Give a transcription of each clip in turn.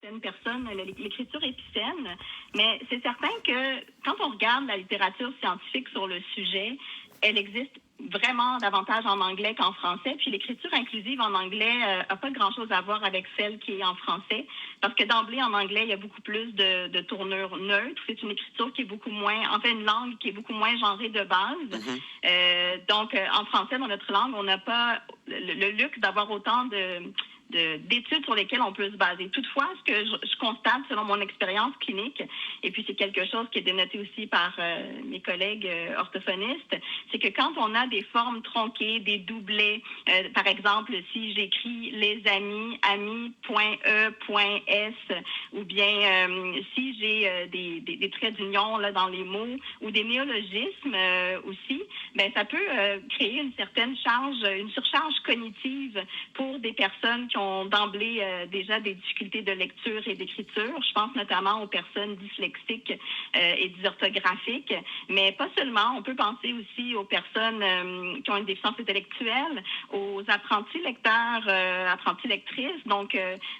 certaines personnes l'écriture épicène, mais c'est certain que quand on regarde la littérature scientifique sur le sujet, elle existe vraiment davantage en anglais qu'en français. Puis l'écriture inclusive en anglais n'a pas grand-chose à voir avec celle qui est en français, parce que d'emblée, en anglais, il y a beaucoup plus de tournures neutres. C'est une écriture qui est beaucoup moins, en fait, une langue qui est beaucoup moins genrée de base. Donc, en français, dans notre langue, on n'a pas le luxe d'avoir autant d'études sur lesquelles on peut se baser. Toutefois, ce que je constate selon mon expérience clinique, et puis c'est quelque chose qui est dénoté aussi par mes collègues orthophonistes, c'est que quand on a des formes tronquées, des doublets, par exemple, si j'écris les amis, amis.e.s, ou bien si j'ai des traits d'union là dans les mots, ou des néologismes aussi, ben ça peut créer une certaine charge, une surcharge cognitive pour des personnes qui ont d'emblée déjà des difficultés de lecture et d'écriture. Je pense notamment aux personnes dyslexiques et dysorthographiques, mais pas seulement. On peut penser aussi aux personnes qui ont une déficience intellectuelle, aux apprentis lecteurs, apprentis lectrices, donc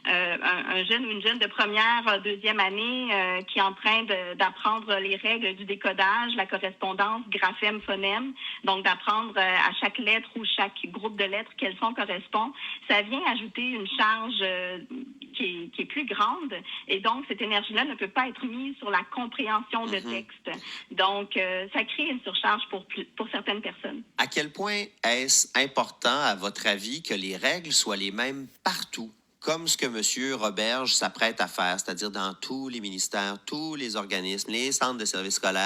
un jeune ou une jeune de première, deuxième année qui est en train d'apprendre les règles du décodage, la correspondance, graphème, phonème, donc d'apprendre à chaque lettre ou chaque groupe de lettres quel son correspond. Ça vient ajouter une charge qui est plus grande, et donc cette énergie-là ne peut pas être mise sur la compréhension de texte. Donc, ça crée une surcharge pour certaines personnes. À quel point est-ce important, à votre avis, que les règles soient les mêmes partout, comme ce que M. Roberge s'apprête à faire, c'est-à-dire dans tous les ministères, tous les organismes, les centres de services scolaires?